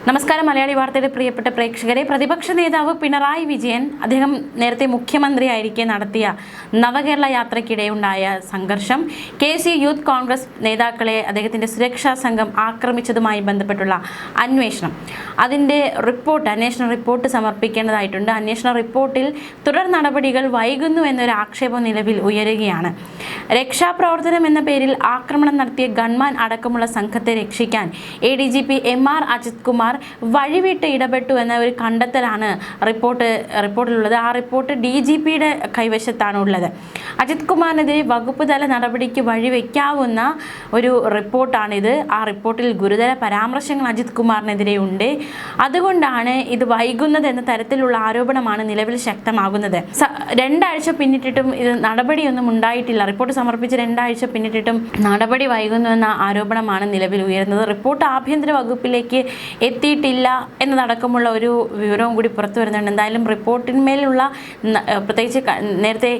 നമസ്കാരം. മലയാളി വാർത്തയുടെ പ്രിയപ്പെട്ട പ്രേക്ഷകരെ, പ്രതിപക്ഷ നേതാവ് പിണറായി വിജയൻ അദ്ദേഹം നേരത്തെ മുഖ്യമന്ത്രിയായിരിക്കെ നടത്തിയ നവകേരള യാത്രയ്ക്കിടെയുണ്ടായ സംഘർഷം, KSU യൂത്ത് കോൺഗ്രസ് നേതാക്കളെ അദ്ദേഹത്തിന്റെ സുരക്ഷാ സംഘം ആക്രമിച്ചതുമായി ബന്ധപ്പെട്ടുള്ള അന്വേഷണം, അതിന്റെ അന്വേഷണ റിപ്പോർട്ട് സമർപ്പിക്കേണ്ടതായിട്ടുണ്ട്. അന്വേഷണ റിപ്പോർട്ടിൽ തുടർ നടപടികൾ വൈകുന്നു എന്നൊരു ആക്ഷേപം നിലവിൽ ഉയരുകയാണ്. രക്ഷാപ്രവർത്തനം എന്ന പേരിൽ ആക്രമണം നടത്തിയ ഗൺമാൻ അടക്കമുള്ള സംഘത്തെ രക്ഷിക്കാൻ ADGP MR അജിത് കുമാർ വഴിവിട്ട് ഇടപെട്ടു എന്ന ഒരു കണ്ടെത്തലാണ് റിപ്പോർട്ടിലുള്ളത്. ആ റിപ്പോർട്ട് DGPയുടെ കൈവശത്താണ് ഉള്ളത്. അജിത് കുമാറിനെതിരെ വകുപ്പ് തല നടപടിക്ക് വഴിവെക്കാവുന്ന ഒരു റിപ്പോർട്ടാണിത്. ആ റിപ്പോർട്ടിൽ ഗുരുതര പരാമർശങ്ങൾ അജിത് കുമാറിനെതിരെ ഉണ്ട്. അതുകൊണ്ടാണ് ഇത് വൈകുന്നത് എന്ന തരത്തിലുള്ള ആരോപണമാണ് നിലവിൽ ശക്തമാകുന്നത്. 2 ആഴ്ച പിന്നിട്ടിട്ടും ഇത് നടപടിയൊന്നും ഉണ്ടായിട്ടില്ല. റിപ്പോർട്ട് സമർപ്പിച്ച് 2 ആഴ്ച പിന്നിട്ടിട്ടും നടപടി വൈകുന്നു എന്ന ആരോപണമാണ് നിലവിൽ ഉയരുന്നത്. റിപ്പോർട്ട് ആഭ്യന്തര വകുപ്പിലേക്ക് എത്തിയിട്ടില്ല എന്നതടക്കമുള്ള ഒരു വിവരവും കൂടി പുറത്തു വരുന്നുണ്ട്. എന്തായാലും റിപ്പോർട്ടിന്മേലുള്ള പ്രത്യേകിച്ച് നേരത്തെ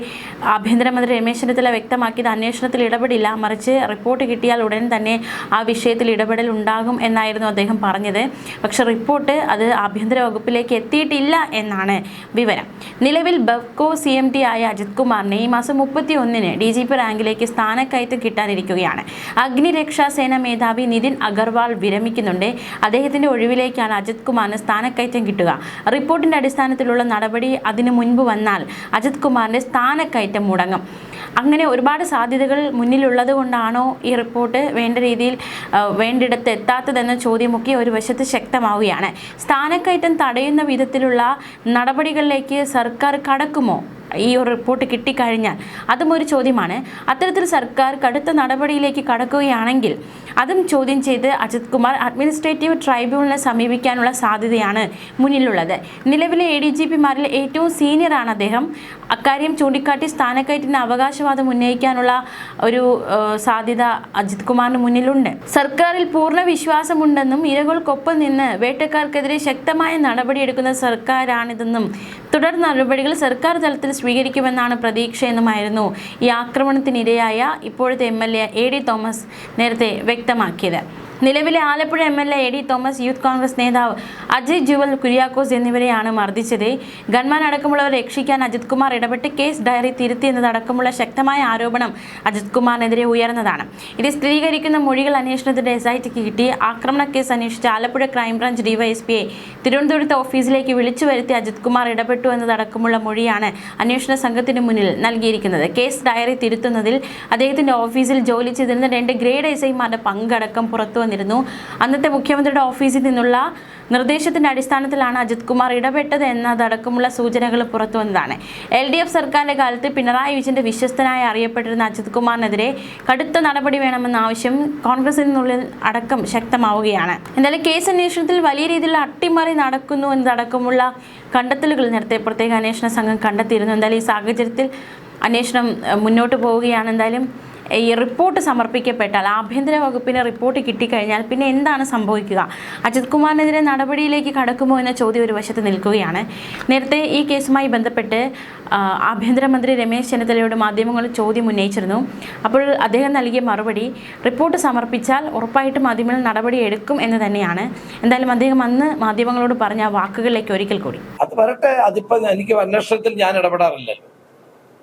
ആഭ്യന്തരമന്ത്രി രമേശ് ചെന്നിത്തല വ്യക്തമാക്കിയത് അന്വേഷണത്തിൽ ഇടപെടില്ല, മറിച്ച് റിപ്പോർട്ട് കിട്ടിയാൽ ഉടൻ തന്നെ ആ വിഷയത്തിൽ ഇടപെടൽ ഉണ്ടാകും എന്നായിരുന്നു അദ്ദേഹം പറഞ്ഞത്. പക്ഷെ റിപ്പോർട്ട് അത് ആഭ്യന്തര വകുപ്പിലേക്ക് എത്തിയിട്ടില്ല എന്നാണ് വിവരം. നിലവിൽ ബെവ്കോ CMD ആയ അജിത് കുമാറിനെ ഈ മാസം 31-ന് DGP റാങ്കിലേക്ക് സ്ഥാനക്കയറ്റം കിട്ടാനിരിക്കുകയാണ്. അഗ്നിരക്ഷാസേന മേധാവി നിതിൻ അഗർവാൾ വിരമിക്കുന്നുണ്ട്. അദ്ദേഹത്തിന്റെ ഒഴിവിലേക്കാണ് അജിത് കുമാറിന് സ്ഥാനക്കയറ്റം കിട്ടുക. റിപ്പോർട്ടിന്റെ അടിസ്ഥാനത്തിലുള്ള നടപടി അതിനു മുൻപ് വന്നാൽ അജിത് കുമാറിന്റെ സ്ഥാനക്കയറ്റം മുടങ്ങും. അങ്ങനെ ഒരുപാട് സാധ്യതകൾ മുന്നിലുള്ളത് കൊണ്ടാണോ ഈ റിപ്പോർട്ട് വേണ്ട രീതിയിൽ വേണ്ടിടത്ത് എത്താത്തതെന്ന ചോദ്യമൊക്കെ ഒരു വശത്ത് ശക്തമാവുകയാണ്. സ്ഥാനക്കയറ്റം തടയുന്ന വിധത്തിലുള്ള നടപടികളിലേക്ക് സർക്കാർ കടക്കുമോ ഈ ഒരു റിപ്പോർട്ട് കിട്ടിക്കഴിഞ്ഞാൽ? അതും ഒരു ചോദ്യമാണ്. അത്തരത്തിൽ സർക്കാർ കടുത്ത നടപടിയിലേക്ക് കടക്കുകയാണെങ്കിൽ അതും ചോദ്യം ചെയ്ത് അജിത് കുമാർ അഡ്മിനിസ്ട്രേറ്റീവ് ട്രൈബ്യൂണലിനെ സമീപിക്കാനുള്ള സാധ്യതയാണ് മുന്നിലുള്ളത്. നിലവിലെ ADGPമാരിൽ ഏറ്റവും സീനിയറാണ് അദ്ദേഹം. അക്കാര്യം ചൂണ്ടിക്കാട്ടി സ്ഥാനക്കയറ്റത്തിന് അവകാശവാദം ഉന്നയിക്കാനുള്ള ഒരു സാധ്യത അജിത് കുമാറിന് മുന്നിലുണ്ട്. സർക്കാരിൽ പൂർണ്ണ വിശ്വാസമുണ്ടെന്നും ഇരകൾക്കൊപ്പം നിന്ന് വേട്ടക്കാർക്കെതിരെ ശക്തമായ നടപടിയെടുക്കുന്ന സർക്കാരാണിതെന്നും തുടർ നടപടികൾ സർക്കാർ തലത്തിൽ സ്വീകരിക്കുമെന്നാണ് പ്രതീക്ഷയെന്നുമായിരുന്നു ഈ ആക്രമണത്തിനിരയായ ഇപ്പോഴത്തെ MLA AD തോമസ് നേരത്തെ വ്യക്തമാക്കിയത്. നിലവിലെ Alappuzha MLA AD Thomas, youth Congress നേതാവ് അജയ് ജുവൽ കുര്യാക്കോസ് എന്നിവരെയാണ് മർദ്ദിച്ചത്. ഗൺമാൻ അടക്കമുള്ളവരെ രക്ഷിക്കാൻ അജിത് കുമാർ ഇടപെട്ട് കേസ് ഡയറി തിരുത്തി എന്നതടക്കമുള്ള ശക്തമായ ആരോപണം അജിത് കുമാറിനെതിരെ ഉയർന്നതാണ്. ഇത് സ്ഥിരീകരിക്കുന്ന മൊഴികൾ അന്വേഷണത്തിന്റെ SITക്ക് കിട്ടി. ആക്രമണ കേസ് അന്വേഷിച്ച ആലപ്പുഴ ക്രൈംബ്രാഞ്ച് DYSPയെ തിരുവനന്തപുരത്തെ ഓഫീസിലേക്ക് വിളിച്ചു വരുത്തി അജിത് കുമാർ ഇടപെട്ടു എന്നതടക്കമുള്ള മൊഴിയാണ് അന്വേഷണ സംഘത്തിന് മുന്നിൽ നൽകിയിരിക്കുന്നത്. കേസ് ഡയറി തിരുത്തുന്നതിൽ അദ്ദേഹത്തിന്റെ ഓഫീസിൽ ജോലി ചെയ്തിരുന്ന 2 ഗ്രേഡ് SIമാരുടെ പങ്കടക്കം പുറത്തു വന്നിരുന്നു. അന്നത്തെ മുഖ്യമന്ത്രിയുടെ ഓഫീസിൽ നിന്നുള്ള നിർദ്ദേശത്തിന്റെ അടിസ്ഥാനത്തിലാണ് അജിത് കുമാർ ഇടപെട്ടത് എന്നതടക്കമുള്ള സൂചനകൾ പുറത്തു വന്നതാണ്. LDF സർക്കാരിന്റെ കാലത്ത് പിണറായി വിജയന്റെ വിശ്വസ്തനായി അറിയപ്പെട്ടിരുന്ന അജിത് കുമാറിനെതിരെ കടുത്ത നടപടി വേണമെന്ന ആവശ്യം കോൺഗ്രസിനുള്ളിൽ അടക്കം ശക്തമാവുകയാണ്. എന്തായാലും കേസ് അന്വേഷണത്തിൽ വലിയ രീതിയിലുള്ള അട്ടിമറി നടക്കുന്നു എന്നതടക്കമുള്ള കണ്ടെത്തലുകൾ നേരത്തെ പ്രത്യേക അന്വേഷണ സംഘം കണ്ടെത്തിയിരുന്നു. എന്തായാലും ഈ സാഹചര്യത്തിൽ അന്വേഷണം മുന്നോട്ട് പോവുകയാണ്. എന്തായാലും ഈ റിപ്പോർട്ട് സമർപ്പിക്കപ്പെട്ടാൽ, ആഭ്യന്തര വകുപ്പിന് റിപ്പോർട്ട് കിട്ടിക്കഴിഞ്ഞാൽ പിന്നെ എന്താണ് സംഭവിക്കുക? അജിത് കുമാറിനെതിരെ നടപടിയിലേക്ക് കടക്കുമോ എന്ന ചോദ്യം ഒരു വശത്ത് നിൽക്കുകയാണ്. നേരത്തെ ഈ കേസുമായി ബന്ധപ്പെട്ട് ആഭ്യന്തരമന്ത്രി രമേശ് ചെന്നിത്തലയോട് മാധ്യമങ്ങൾ ചോദ്യം ഉന്നയിച്ചിരുന്നു. അപ്പോൾ അദ്ദേഹം നൽകിയ മറുപടി റിപ്പോർട്ട് സമർപ്പിച്ചാൽ ഉറപ്പായിട്ടും മാധ്യമങ്ങൾ നടപടി എടുക്കും എന്ന് തന്നെയാണ്. എന്തായാലും അദ്ദേഹം അന്ന് മാധ്യമങ്ങളോട് പറഞ്ഞ വാക്കുകളിലേക്ക് ഒരിക്കൽ കൂടി അത് വരട്ടെ. അതിപ്പോൾ എനിക്ക് അന്വേഷണത്തിൽ ഞാൻ ഇടപെടാറില്ലല്ലോ.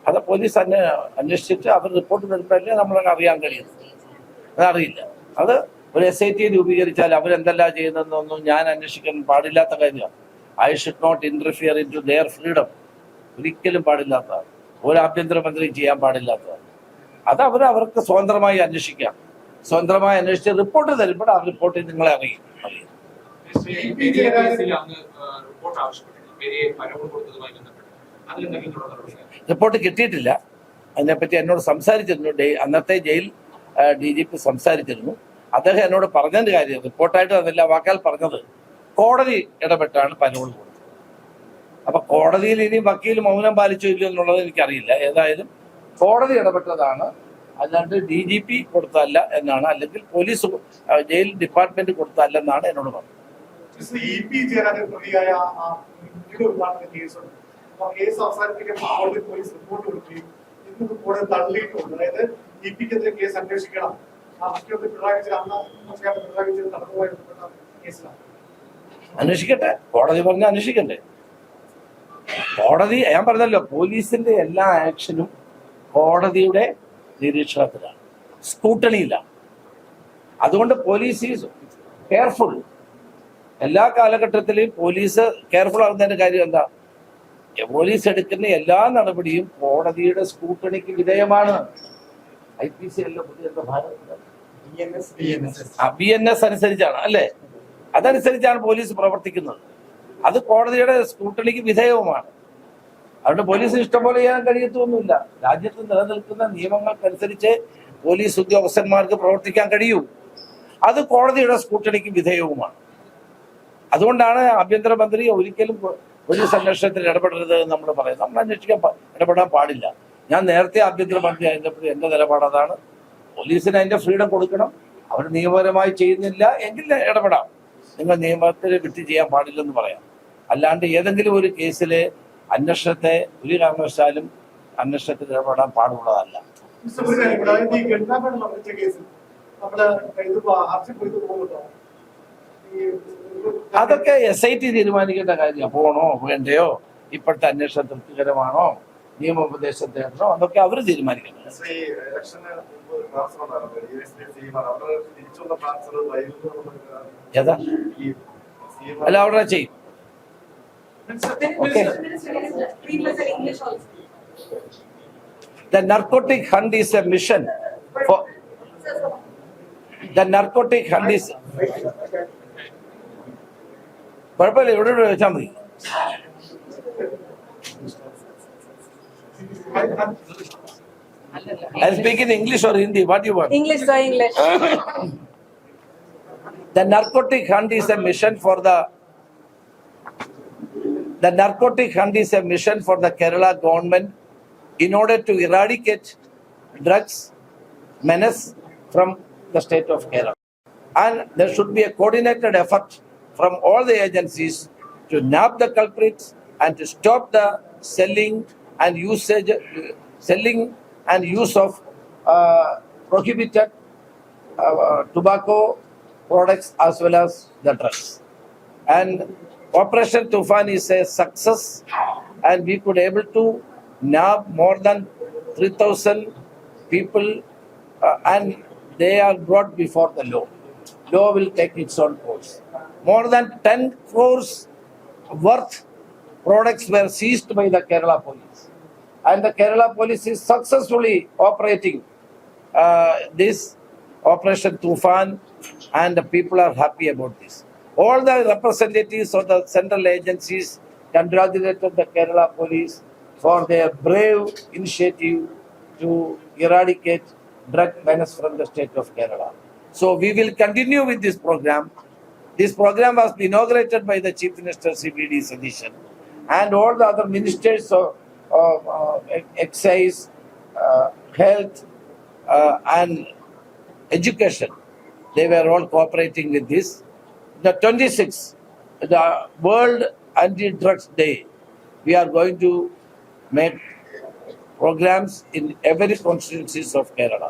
അത് പോലീസ് അന്വേഷിച്ചിട്ട് അവർ റിപ്പോർട്ട് നൽകുമ്പോഴല്ലേ നമ്മളൊക്കെ അറിയാൻ കഴിയുന്നത്. അതറിയില്ല. അത് ഒരു SIT രൂപീകരിച്ചാൽ അവരെന്തെല്ലാം ചെയ്യുന്നതെന്നൊന്നും ഞാൻ അന്വേഷിക്കാൻ പാടില്ലാത്ത കാര്യമാണ്. I should not interfere into their freedom. ഒരിക്കലും പാടില്ലാത്തതാണ്. ഒരു ആഭ്യന്തരമന്ത്രി ചെയ്യാൻ പാടില്ലാത്തതാണ്. അത് അവർക്ക് സ്വതന്ത്രമായി അന്വേഷിക്കാം. സ്വതന്ത്രമായി അന്വേഷിച്ച് റിപ്പോർട്ട് തരുമ്പോൾ ആ റിപ്പോർട്ടിൽ നിങ്ങളെ അറിയും. റിപ്പോർട്ട് കിട്ടിയിട്ടില്ല. അതിനെപ്പറ്റി എന്നോട് സംസാരിച്ചിരുന്നു. അന്നത്തെ ജയിൽ DGP സംസാരിച്ചിരുന്നു. അദ്ദേഹം എന്നോട് പറഞ്ഞതിന്റെ കാര്യം റിപ്പോർട്ടായിട്ട് അതല്ല, വാക്കാൽ പറഞ്ഞത് കോടതി ഇടപെട്ടാണ് പരോൾ കൊടുത്തത്. അപ്പൊ കോടതിയിൽ ഇനിയും വക്കീൽ മൗനം പാലിച്ചോ ഇല്ലയോ എന്നുള്ളത് എനിക്കറിയില്ല. ഏതായാലും കോടതി ഇടപെട്ടതാണ്, അല്ലാണ്ട് DGP കൊടുത്തല്ല എന്നാണ്, അല്ലെങ്കിൽ പോലീസ് ജയിൽ ഡിപ്പാർട്ട്മെന്റ് കൊടുത്തല്ലെന്നാണ് എന്നോട് പറഞ്ഞത്. കേസ് അവസാനിപ്പിക്കാൻ പോലീസ് റിപ്പോർട്ട് കൊടുക്കുകയും ഇന്ന് കോടതി തള്ളിയിട്ടുണ്ട്. അതായത് EPക്കെതിരെ കേസ് അന്വേഷിക്കണം. മുഖ്യമന്ത്രി പിണറായി വിജയൻ കടന്നുപോയി ബന്ധപ്പെട്ട കേസിലാണ്. അന്വേഷിക്കട്ടെ, കോടതി പറഞ്ഞ അന്വേഷിക്കണ്ടേ. കോടതി, ഞാൻ പറഞ്ഞല്ലോ, പോലീസിന്റെ എല്ലാ ആക്ഷനും കോടതിയുടെ നിരീക്ഷണത്തിലാണ്, സ്കൂട്ടണിയിലാണ്. അതുകൊണ്ട് പോലീസ് ഈസ് കെയർഫുൾ. എല്ലാ കാലഘട്ടത്തിലും പോലീസ് കെയർഫുൾ ആകുന്നതിന്റെ കാര്യം എന്താ? പോലീസ് എടുക്കുന്ന എല്ലാ നടപടിയും കോടതിയുടെ സ്കൂട്ടണിക്ക് വിധേയമാണ്. IPC അല്ല പുതിയ BNS അനുസരിച്ചാണ് അല്ലേ? അതനുസരിച്ചാണ് പോലീസ് പ്രവർത്തിക്കുന്നത്. അത് കോടതിയുടെ സ്കൂട്ടണിക്ക് വിധേയവുമാണ്. അതുകൊണ്ട് പോലീസിന് ഇഷ്ടംപോലെ ചെയ്യാൻ കഴിയത്തൊന്നുമില്ല. രാജ്യത്ത് നിലനിൽക്കുന്ന നിയമങ്ങൾക്കനുസരിച്ച് പോലീസ് ഉദ്യോഗസ്ഥന്മാർക്ക് പ്രവർത്തിക്കാൻ കഴിയൂ. അത് കോടതിയുടെ സ്കൂട്ടണിക്ക് വിധേയവുമാണ്. അതുകൊണ്ടാണ് ആഭ്യന്തരമന്ത്രി ഒരിക്കലും പോലീസ് അന്വേഷണത്തിൽ ഇടപെടരുത് എന്ന് നമ്മൾ പറയുന്നത്. നമ്മൾ അന്വേഷിക്കാൻ ഇടപെടാൻ പാടില്ല. ഞാൻ നേരത്തെ ആഭ്യന്തരമന്ത്രി ആയിരുന്നപ്പോൾ എൻ്റെ നിലപാട് അതാണ്. പോലീസിന് അതിൻ്റെ ഫ്രീഡം കൊടുക്കണം. അവർ നിയമപരമായി ചെയ്യുന്നില്ല എങ്കിൽ ഇടപെടാം. നിങ്ങൾ നിയമത്തിൽ വിട്ട് ചെയ്യാൻ പാടില്ലെന്ന് പറയാം. അല്ലാണ്ട് ഏതെങ്കിലും ഒരു കേസിലെ അന്വേഷണത്തെ ഒരു കാരണവശാലും അന്വേഷണത്തിൽ ഇടപെടാൻ പാടുള്ളതല്ല. അതൊക്കെ SIT തീരുമാനിക്കേണ്ട കാര്യമാണ്. പോകണോ വേണ്ടയോ, ഇപ്പോഴത്തെ അന്വേഷണം തൃപ്തികരമാണോ, നിയമോപദേശം തേടണോ, അതൊക്കെ അവർ തീരുമാനിക്കണം. ഏതാ അല്ല അവിടെ ചെയ്യും. The narcotic hunt is a mission for the narcotic hunt is കുഴപ്പമില്ല, ഇവിടെ വെച്ചാൽ മതി. I speak in English or Hindi. What do you want? English, sir, English. The narcotic hunt is a mission for the narcotic hunt is a mission for the Kerala government in order to eradicate drugs menace from the state of Kerala. And there should be a coordinated effort from all the agencies to nab the culprits and to stop the selling and use of prohibited tobacco products as well as the drugs. And Operation Tufan is a success, and we could able to nab more than 3,000 people, and they are brought before the law. Law will take its own course. More than 10 crores worth products were seized by the Kerala police, and the Kerala police is successfully operating this Operation Tufan, and the people are happy about this. All the representatives of the central agencies congratulated the Kerala police for their brave initiative to eradicate drug menace from the state of Kerala. So we will continue with this program. This program was inaugurated by the Chief Minister CBD Sadishan, and all the other ministers of excise, health, and education. They were all cooperating with this. The 26th, the World Anti-Drugs Day, we are going to make programs in every constituencies of Kerala.